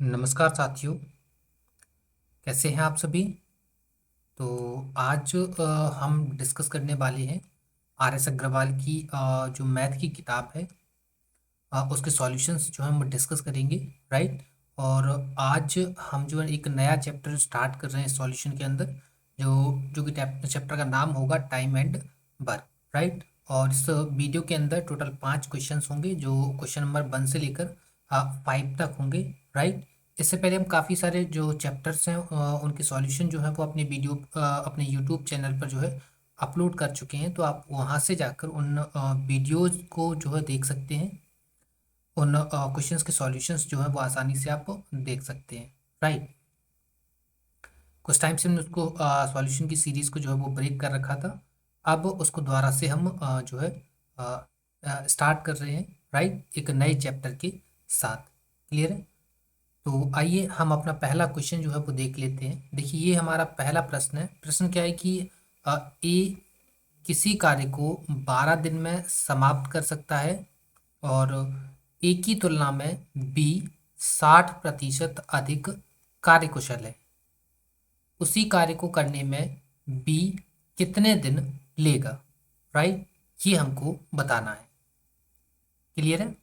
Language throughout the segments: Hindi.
नमस्कार साथियों। कैसे हैं आप सभी। तो आज हम डिस्कस करने वाले हैं आर एस अग्रवाल की जो मैथ की किताब है, उसके सॉल्यूशंस जो है हम डिस्कस करेंगे। राइट। और आज हम जो है एक नया चैप्टर स्टार्ट कर रहे हैं सॉल्यूशन के अंदर, जो जो कि चैप्टर का नाम होगा टाइम एंड वर्क। राइट। और इस वीडियो के अंदर टोटल 5 क्वेश्चंस होंगे, जो क्वेश्चन नंबर 1 से लेकर 5 तक होंगे। राइट। इससे पहले हम काफ़ी सारे जो चैप्टर्स हैं उनके सॉल्यूशन जो है वो अपने अपने यूट्यूब चैनल पर जो है अपलोड कर चुके हैं, तो आप वहाँ से जाकर उन वीडियोज़ को जो है देख सकते हैं। उन क्वेश्चंस के सॉल्यूशंस जो है वो आसानी से आप देख सकते हैं। राइट। कुछ टाइम से हमने उसको सॉल्यूशन की सीरीज़ को जो है वो ब्रेक कर रखा था। अब उसको दोबारा से हम जो है स्टार्ट कर रहे हैं। राइट। एक नए चैप्टर के साथ। क्लियर है। तो आइए हम अपना पहला क्वेश्चन जो है वो देख लेते हैं। देखिए, ये हमारा पहला प्रश्न है। प्रश्न क्या है कि ए किसी कार्य को 12 दिन में समाप्त कर सकता है, और ए की तुलना में बी 60% अधिक कार्यकुशल है। उसी कार्य को करने में बी कितने दिन लेगा। राइट। ये हमको बताना है। क्लियर है।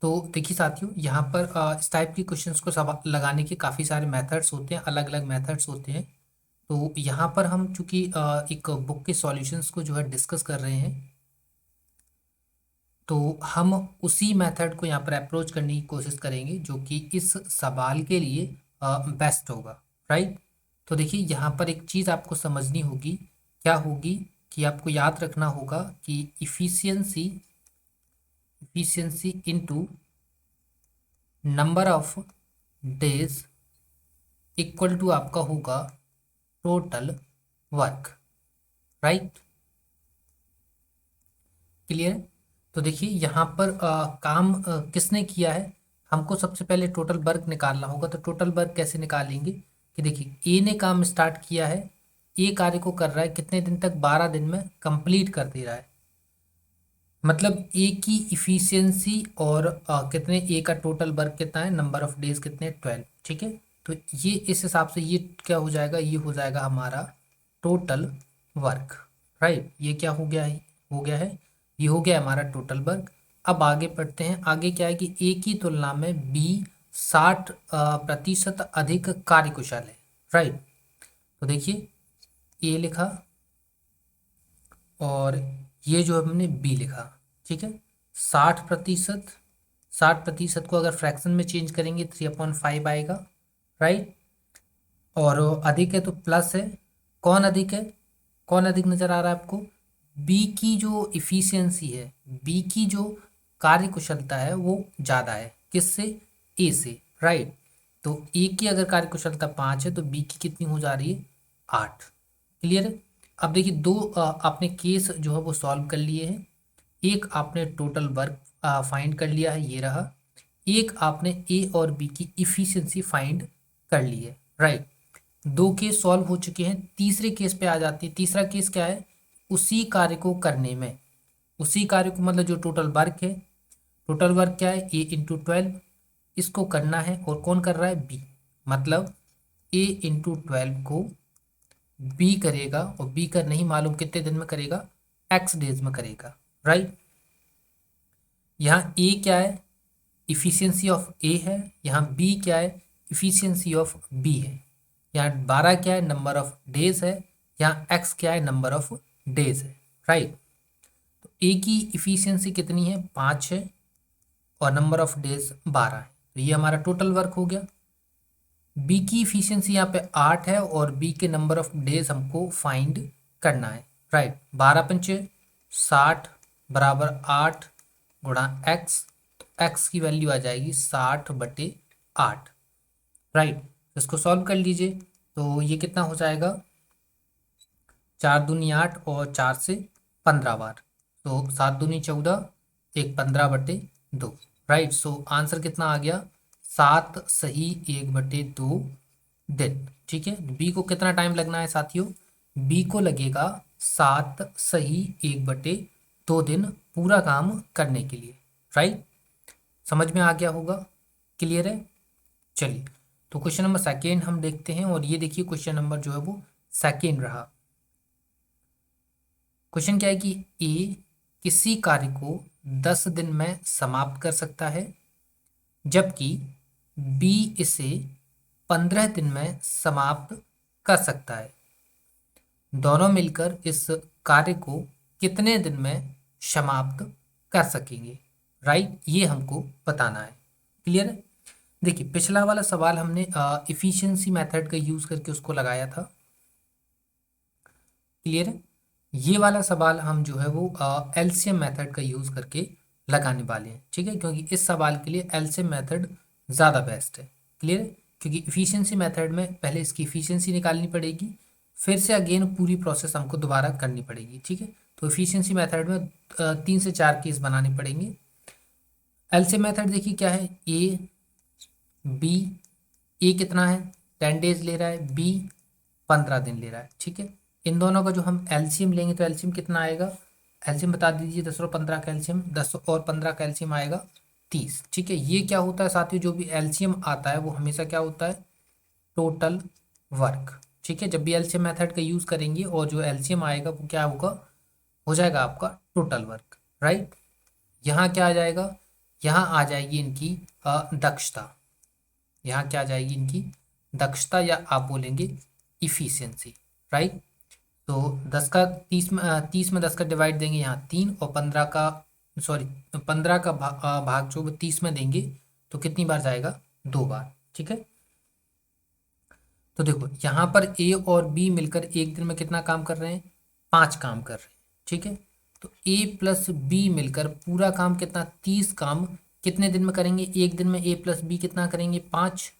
तो देखिए साथियों, यहाँ पर इस टाइप की क्वेश्चंस को सवाल लगाने के काफ़ी सारे मेथड्स होते हैं, अलग अलग मेथड्स होते हैं। तो यहाँ पर हम चूंकि एक बुक के सॉल्यूशंस को जो है डिस्कस कर रहे हैं, तो हम उसी मेथड को यहाँ पर अप्रोच करने की कोशिश करेंगे जो कि इस सवाल के लिए बेस्ट होगा। राइट। तो देखिए, यहाँ पर एक चीज़ आपको समझनी होगी। क्या होगी कि आपको याद रखना होगा कि efficiency efficiency into number of days equal to आपका होगा टोटल वर्क। राइट। क्लियर है। तो देखिए, यहाँ पर काम किसने किया है, हमको सबसे पहले टोटल वर्क निकालना होगा। तो टोटल वर्क कैसे निकालेंगे कि देखिए, ए ने काम स्टार्ट किया है, ए कार्य को कर रहा है कितने दिन तक, 12 दिन में कंप्लीट कर दे रहा है। मतलब ए की इफिशियंसी और कितने, ए का टोटल वर्क कितना है, नंबर ऑफ डेज कितने, 12। ठीक है। तो ये इस हिसाब से ये क्या हो जाएगा, ये हो जाएगा हमारा टोटल वर्क। राइट। ये क्या हो गया है, हो गया है, ये हो गया हमारा टोटल वर्क। अब आगे बढ़ते हैं। आगे क्या है कि ए की तुलना में बी 60% अधिक कार्यकुशल है। राइट। तो देखिए, ए लिखा और ये जो हमने बी लिखा। ठीक है। 60%, 60% को अगर फ्रैक्शन में चेंज करेंगे 3/5 आएगा। राइट। और अधिक है तो प्लस है। कौन अधिक है, कौन अधिक नजर आ रहा है आपको, बी की जो इफिशियंसी है, बी की जो कार्य कुशलता है वो ज़्यादा है किससे, ए से। राइट। तो ए की अगर कार्य कुशलता 5 है तो बी की कितनी हो जा रही है, 8। क्लियर है। अब देखिए, दो आपने केस जो है वो सॉल्व कर लिए हैं। एक आपने टोटल वर्क फाइंड कर लिया है, ये रहा। एक आपने ए और बी की इफिशियंसी फाइंड कर ली है। राइट। दो केस सॉल्व हो चुके हैं। तीसरे केस पे आ जाती है। तीसरा केस क्या है, उसी कार्य को करने में, उसी कार्य को मतलब जो टोटल वर्क है, टोटल वर्क क्या है, A × 12, इसको करना है। और कौन कर रहा है, बी। मतलब A × 12 को बी करेगा, और बी का नहीं मालूम कितने दिन में करेगा, एक्स डेज में करेगा। राइट। यहाँ ए क्या है, इफिशियंसी ऑफ ए है। यहाँ बी क्या है, इफिशियंसी ऑफ बी है। यहाँ 12 क्या है, नंबर ऑफ डेज है। यहाँ एक्स क्या है, नंबर ऑफ डेज है। राइट। तो ए की इफिशियंसी कितनी है, 5 है, और नंबर ऑफ डेज 12 है। तो ये हमारा टोटल वर्क हो गया। बी की इफिशियंसी यहाँ पे 8 है, और बी के नंबर ऑफ डेज हमको फाइंड करना है। राइट। 12×5 = 60 बराबर 8 गुणा एक्स। तो एक्स की वैल्यू आ जाएगी 60/8। राइट। इसको सॉल्व कर लीजिए। तो ये कितना हो जाएगा, 4 दूनी 8 और 4 से 15 बार, तो 7 दूनी 14, एक 15/2। राइट। सो आंसर कितना आ गया, 7 सही 1/2 दिन। ठीक है। बी को कितना टाइम लगना है साथियों, बी को लगेगा 7 सही 1/2 दिन पूरा काम करने के लिए। राइट। समझ में आ गया होगा। क्लियर है? चलिए, तो क्वेश्चन नंबर सेकेंड हम देखते हैं, और ये देखिए क्वेश्चन नंबर जो है वो सेकेंड रहा। क्वेश्चन क्या है कि ए किसी कार्य को 10 दिन में समाप्त कर सकता है, जबकि बी इसे 15 दिन में समाप्त कर सकता है। दोनों मिलकर इस कार्य को कितने दिन में समाप्त कर सकेंगे, राइट? ये हमको बताना है। क्लियर है? देखिए, पिछला वाला सवाल हमने इफिशिएंसी मेथड का यूज करके उसको लगाया था। क्लियर है? ये वाला सवाल हम जो है वो एलसीएम मेथड का यूज करके लगाने वाले हैं, ठीक है? क्योंकि इस सवाल के लिए एलसीएम मेथड ज़्यादा बेस्ट है। क्लियर है? क्योंकि इफिशिएंसी मेथड में पहले इसकी इफिशिएंसी निकालनी पड़ेगी, फिर से अगेन पूरी प्रोसेस हमको दोबारा करनी पड़ेगी, ठीक है? तो इफिशिएंसी मेथड में 3 से 4 केस बनाने पड़ेंगे। एलसीएम मेथड देखिए क्या है, ए बी, ए कितना है 10 डेज ले रहा है, बी 15 दिन ले रहा है, ठीक है? इन दोनों का जो हम एलसीएम लेंगे तो एलसीएम कितना आएगा, एलसीएम बता दीजिए। 10 और 15 का एलसीएम, 10 और 15 का एलसीएम आएगा 30, ठीक है? ये क्या होता है साथियों, जो भी एलसीएम आता है वो हमेशा क्या होता है, टोटल वर्क, ठीक है? जब भी एलसीएम मेथड का यूज करेंगे और जो एलसीएम आएगा वो क्या होगा, हो जाएगा आपका टोटल वर्क, राइट? यहाँ क्या आ जाएगा, यहाँ आ जाएगी इनकी दक्षता। यहाँ क्या आ जाएगी इनकी दक्षता, या आप बोलेंगे इफिशियंसी, राइट? तो 10 का 30 में 30 में 10 का डिवाइड देंगे यहाँ 3, और 15 का, सॉरी 15 का भाग जो 30 में देंगे तो कितनी बार जाएगा, 2 बार, ठीक है? तो देखो यहाँ पर ए और बी मिलकर एक दिन में कितना काम कर रहे हैं, 5 काम कर रहे हैं, ठीक है? तो ए प्लस बी मिलकर पूरा काम कितना, 30 काम कितने दिन में करेंगे, एक दिन में ए प्लस बी कितना करेंगे, 5।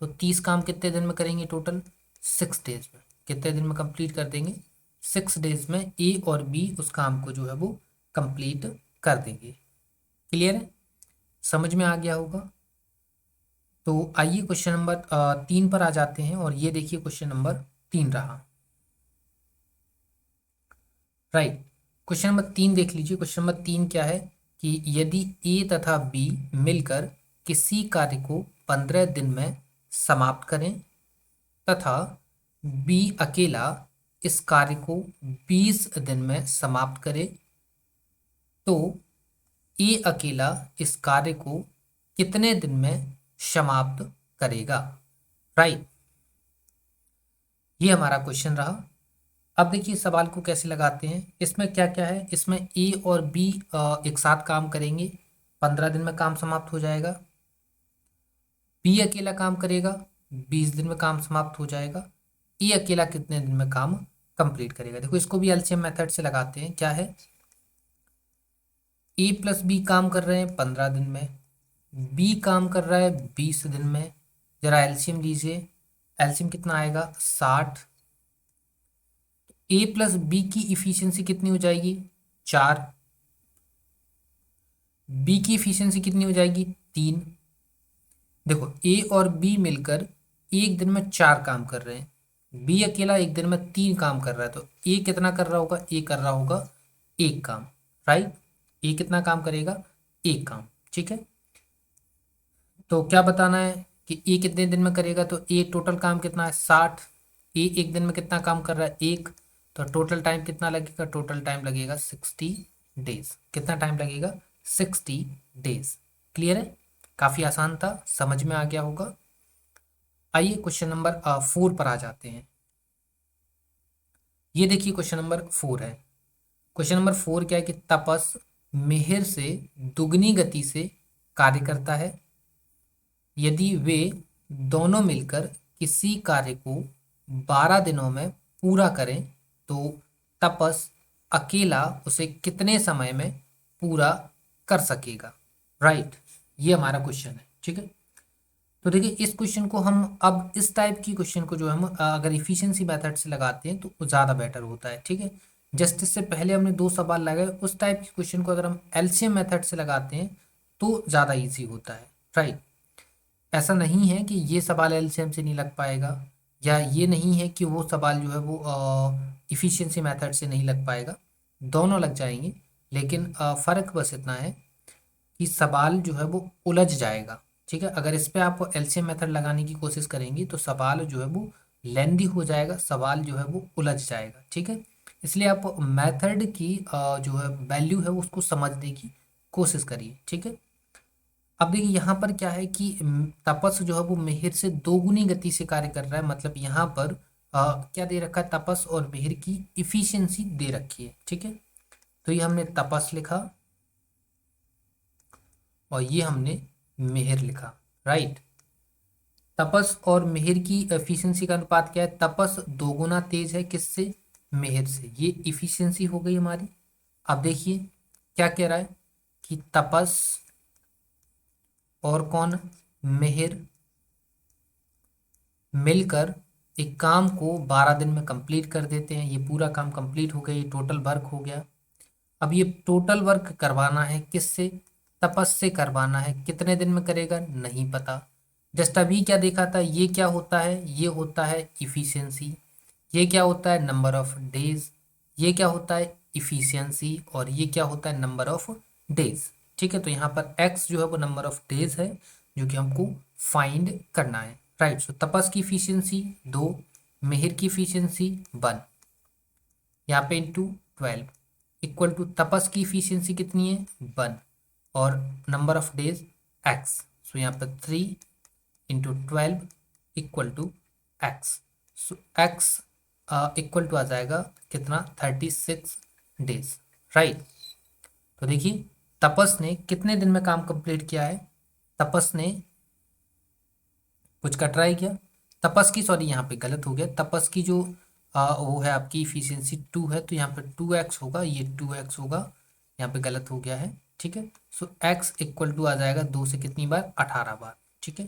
तो 30 काम कितने दिन में करेंगे टोटल, 6 डेज में। कितने दिन में कंप्लीट कर देंगे, 6 डेज में ए और बी उस काम को जो है वो कंप्लीट कर देंगे। क्लियर है? समझ में आ गया होगा? तो आइए क्वेश्चन नंबर 3 पर आ जाते हैं, और ये देखिए क्वेश्चन नंबर 3 रहा, राइट? क्वेश्चन नंबर 3 देख लीजिए। क्वेश्चन नंबर 3 क्या है कि यदि ए तथा बी मिलकर किसी कार्य को 15 दिन में समाप्त करें तथा बी अकेला इस कार्य को 20 दिन में समाप्त करे, तो ए अकेला इस कार्य को कितने दिन में समाप्त करेगा, राइट? ये हमारा क्वेश्चन रहा। अब देखिए सवाल को कैसे लगाते हैं। इसमें क्या क्या है, इसमें ए और बी एक साथ काम करेंगे, 15 दिन में काम समाप्त हो जाएगा। बी अकेला काम करेगा, 20 दिन में काम समाप्त हो जाएगा। ए अकेला कितने दिन में काम कंप्लीट करेगा। देखो इसको भी एलसीएम मेथड से लगाते हैं। क्या है, ए प्लस बी काम कर रहे हैं 15 दिन में, बी काम कर रहा है 20 दिन में। जरा एलसीएम लीजिए, एलसीएम कितना आएगा, 60। ए प्लस बी की इफिशियंसी कितनी हो जाएगी, 4। बी की इफिशियंसी कितनी हो जाएगी, 3। देखो ए और बी मिलकर एक दिन में 4 काम कर रहे हैं, बी अकेला एक दिन में 3 काम कर रहा है। तो ए कितना कर रहा होगा, ए कर रहा होगा 1 काम, राइट? ए कितना काम करेगा, 1 काम, ठीक है? तो क्या बताना है कि ए कितने दिन में करेगा, तो ए टोटल काम कितना है, 60। ए एक दिन में कितना काम कर रहा है, 1। तो टोटल टाइम कितना लगेगा, टोटल टाइम लगेगा 60 डेज। कितना टाइम लगेगा, 60 डेज। क्लियर है? काफ़ी आसान था, समझ में आ गया होगा। आइए क्वेश्चन नंबर 4 पर आ जाते हैं। ये देखिए क्वेश्चन नंबर 4 है। क्वेश्चन नंबर 4 क्या है कि तपस मिहिर से दुगनी गति से कार्य करता है। यदि वे दोनों मिलकर किसी कार्य को 12 दिनों में पूरा करें तो तपस अकेला उसे कितने समय में पूरा कर सकेगा, राइट? ये हमारा क्वेश्चन है, ठीक है? तो देखिए इस क्वेश्चन को हम अब इस टाइप की क्वेश्चन को जो हम अगर इफिशिएंसी मेथड से लगाते हैं तो ज़्यादा बेटर होता है, ठीक है? जस्ट इससे पहले हमने 2 सवाल लगाए, उस टाइप के क्वेश्चन को अगर हम एलसीएम मेथड से लगाते हैं तो ज़्यादा ईजी होता है, राइट? ऐसा नहीं है कि ये सवाल एलसीएम से नहीं लग पाएगा, या ये नहीं है कि वो सवाल जो है वो इफिशिएंसी मेथड से नहीं लग पाएगा, दोनों लग जाएंगे। लेकिन फ़र्क बस इतना है कि सवाल जो है वो उलझ जाएगा, ठीक है। अगर इस पे आप एलसीएम मेथड लगाने की कोशिश करेंगी तो सवाल जो है वो लेंदी हो जाएगा, सवाल जो है वो उलझ जाएगा। ठीक है, इसलिए आप मेथड की जो है वैल्यू है उसको समझने की कोशिश करिए। ठीक है, अब देखिए यहाँ पर क्या है कि तपस जो है वो मिहिर से दोगुनी गति से कार्य कर रहा है। मतलब यहाँ पर क्या दे रखा है, तपस और मिहिर की इफिशियंसी दे रखी है। ठीक है, तो ये हमने तपस लिखा और ये हमने मिहिर लिखा, राइट। तपस और मिहिर की एफिशिएंसी का अनुपात क्या है, तपस दोगुना तेज है किससे, मिहिर से। ये इफिशियंसी हो गई हमारी। अब देखिए क्या कह रहा है कि तपस और कौन, मिहिर मिलकर एक काम को 12 दिन में कंप्लीट कर देते हैं। ये पूरा काम कंप्लीट हो गया, ये टोटल वर्क हो गया। अब ये टोटल वर्क करवाना है किससे, तपस से करवाना है। कितने दिन में करेगा नहीं पता। जस्ट अभी क्या देखा था, ये क्या होता है, ये होता है इफिशियंसी। ये क्या होता है, नंबर ऑफ डेज। ये क्या होता है, इफिशियंसी। और ये क्या होता है, नंबर ऑफ डेज। ठीक है, तो यहाँ पर एक्स जो है वो नंबर ऑफ डेज है जो कि हमको फाइंड करना है, राइट। सो तपस की इफिशियंसी 2, मिहिर की इफिशियंसी 1, यहाँ पे इंटू 12 इक्वल टू तपस की इफिशियंसी कितनी है 1 और number of days x. So यहाँ पर 3 into 12 equal to x. So x equal to आ जाएगा कितना, 36 डेज, राइट। तो देखिए तपस ने कितने दिन में काम कंप्लीट किया है, तपस ने कुछ का ट्राई किया, तपस की, सॉरी यहाँ पे गलत हो गया, तपस की जो वो है आपकी इफिशियंसी 2 है, तो यहाँ पे 2x होगा, ये 2x होगा, यहाँ पे गलत हो गया है। ठीक है, सो x इक्वल टू आ जाएगा 2 से कितनी बार, 18 बार। ठीक है,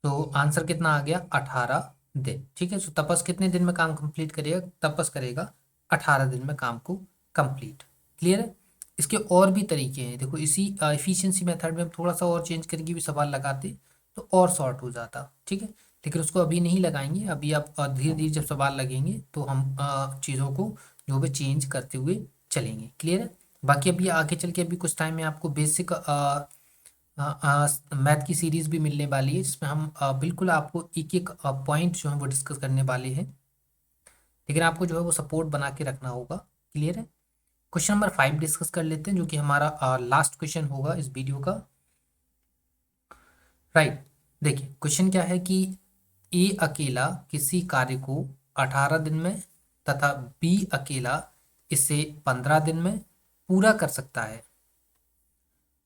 तो आंसर कितना आ गया, 18 दिन। ठीक है, सो तपस कितने दिन में काम कंप्लीट करेगा, तपस करेगा 18 दिन में काम को कंप्लीट। क्लियर है। इसके और भी तरीके हैं, देखो इसी इफिशियंसी मेथड में हम थोड़ा सा और चेंज करके भी सवाल लगाते तो और शॉर्ट हो जाता। ठीक है, लेकिन उसको अभी नहीं लगाएंगे। अभी आप धीरे धीरे जब सवाल लगेंगे तो हम चीज़ों को जो भी चेंज करते हुए चलेंगे। क्लियर है। बाकी अभी आगे चल के अभी कुछ टाइम में आपको बेसिक मैथ की सीरीज भी मिलने वाली है जिसमें हम बिल्कुल आपको एक एक पॉइंट जो है वो डिस्कस करने वाले हैं, लेकिन आपको जो है वो सपोर्ट बना के रखना होगा। क्लियर है। क्वेश्चन नंबर 5 डिस्कस कर लेते हैं जो कि हमारा लास्ट क्वेश्चन होगा इस वीडियो का, राइट। देखिए क्वेश्चन क्या है कि ए अकेला किसी कार्य को 18 दिन में तथा बी अकेला इसे 15 दिन में पूरा कर सकता है।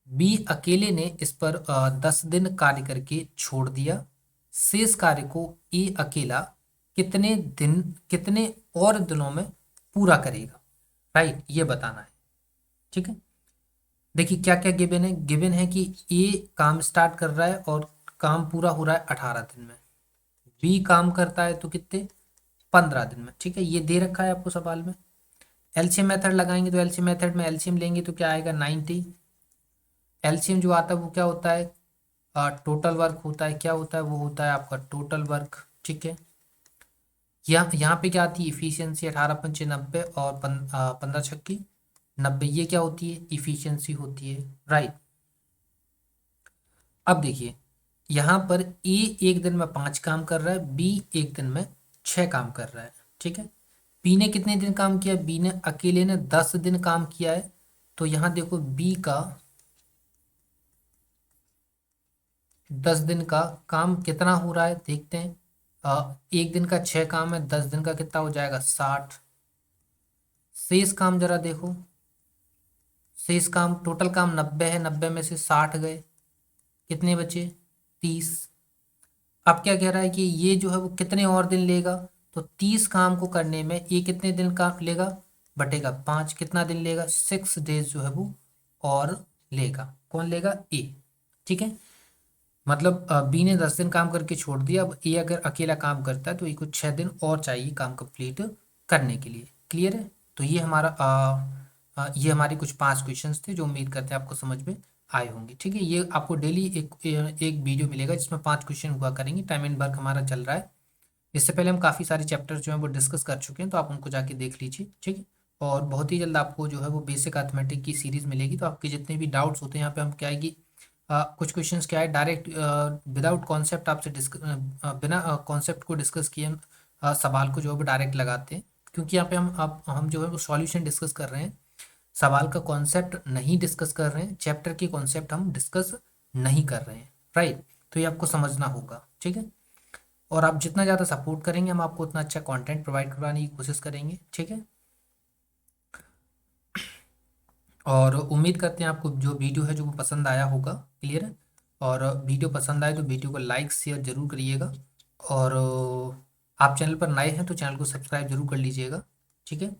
बी अकेले ने इस पर 10 दिन कार्य करके छोड़ दिया। शेष कार्य को ए अकेला कितने दिन, कितने और दिनों में पूरा करेगा, राइट, ये बताना है। ठीक है, देखिए क्या क्या गिवन है, गिवन है कि ए काम स्टार्ट कर रहा है और काम पूरा हो रहा है 18 दिन में, बी काम करता है तो कितने, 15 दिन में। ठीक है, ये दे रखा है आपको सवाल में। एलसीएम मेथड लगाएंगे तो एलसीएम मेथड में एलसीएम लेंगे तो क्या आएगा 90। एलसीएम जो आता है वो क्या होता है, टोटल वर्क होता है। क्या होता है, वो होता है आपका टोटल वर्क। ठीक है, यहाँ पे क्या आती है इफिशियंसी, 18×5 = 90 और 15×6 = 90, ये क्या होती है इफिशियंसी होती है, राइट। अब देखिए यहाँ पर ए एक दिन में 5 काम कर रहा है, बी एक दिन में 6 काम कर रहा है। ठीक है, बी ने कितने दिन काम किया, बी ने अकेले ने 10 दिन काम किया है। तो यहाँ देखो बी का 10 दिन का काम कितना हो रहा है देखते हैं। एक दिन का 6 काम है, 10 दिन का कितना हो जाएगा 60। शेष काम जरा देखो, शेष काम, टोटल काम 90 है, 90 में से 60 गए, कितने बचे 30। अब क्या कह रहा है कि ये जो है वो कितने और दिन लेगा, तो 30 काम को करने में ये कितने दिन का लेगा, बटेगा 5, कितना दिन लेगा 6 डेज जो है वो और लेगा। कौन लेगा, ए। ठीक है, मतलब बी ने 10 दिन काम करके छोड़ दिया, अब ए अगर अकेला काम करता है तो ए को 6 दिन और चाहिए काम कंप्लीट करने के लिए। क्लियर है। तो ये हमारा ये हमारे कुछ 5 क्वेश्चंस थे जो उम्मीद करते हैं आपको समझ में आए होंगे। ठीक है, ये आपको डेली एक वीडियो मिलेगा जिसमें 5 क्वेश्चन हुआ करेंगे। टाइम एंड वर्क हमारा चल रहा है। इससे पहले हम काफ़ी सारे चैप्टर्स जो हैं वो डिस्कस कर चुके हैं, तो आप उनको जाके देख लीजिए। ठीक है, और बहुत ही जल्द आपको जो है वो बेसिक अर्थमेटिक की सीरीज़ मिलेगी। तो आपके जितने भी डाउट्स होते हैं यहाँ पे हम क्या है कि कुछ क्वेश्चंस क्या है, डायरेक्ट विदाउट कॉन्सेप्ट आपसे बिना कॉन्सेप्ट को डिस्कस किए हम सवाल को जो है वो डायरेक्ट लगाते हैं, क्योंकि यहाँ पे हम जो है वो सॉल्यूशन डिस्कस कर रहे हैं, सवाल का कॉन्सेप्ट नहीं डिस्कस कर रहे हैं, चैप्टर की कॉन्सेप्ट हम डिस्कस नहीं कर रहे हैं, राइट। तो ये आपको समझना होगा, ठीक है। और आप जितना ज़्यादा सपोर्ट करेंगे हम आपको उतना अच्छा कंटेंट प्रोवाइड करवाने की कोशिश करेंगे, ठीक है। और उम्मीद करते हैं आपको जो वीडियो है जो वो पसंद आया होगा, क्लियर है। और वीडियो पसंद आए तो वीडियो को लाइक शेयर जरूर करिएगा। और आप चैनल पर नए हैं तो चैनल को सब्सक्राइब जरूर कर लीजिएगा, ठीक है।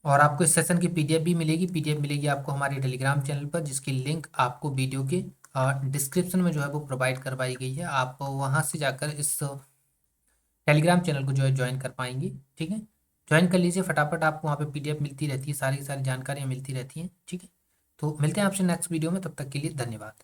और आपको इस सेशन की पीडीएफ भी मिलेगी, पीडीएफ मिलेगी आपको हमारे टेलीग्राम चैनल पर, जिसकी लिंक आपको वीडियो के डिस्क्रिप्शन में जो है वो प्रोवाइड करवाई गई है। आप वहाँ से जाकर इस टेलीग्राम चैनल को जो है ज्वाइन कर पाएंगे, ठीक है। ज्वाइन कर लीजिए फटाफट, आपको वहाँ पे पीडीएफ मिलती रहती है, सारी की सारी जानकारियाँ मिलती रहती हैं, ठीक है। तो मिलते हैं आपसे नेक्स्ट वीडियो में, तब तक के लिए धन्यवाद।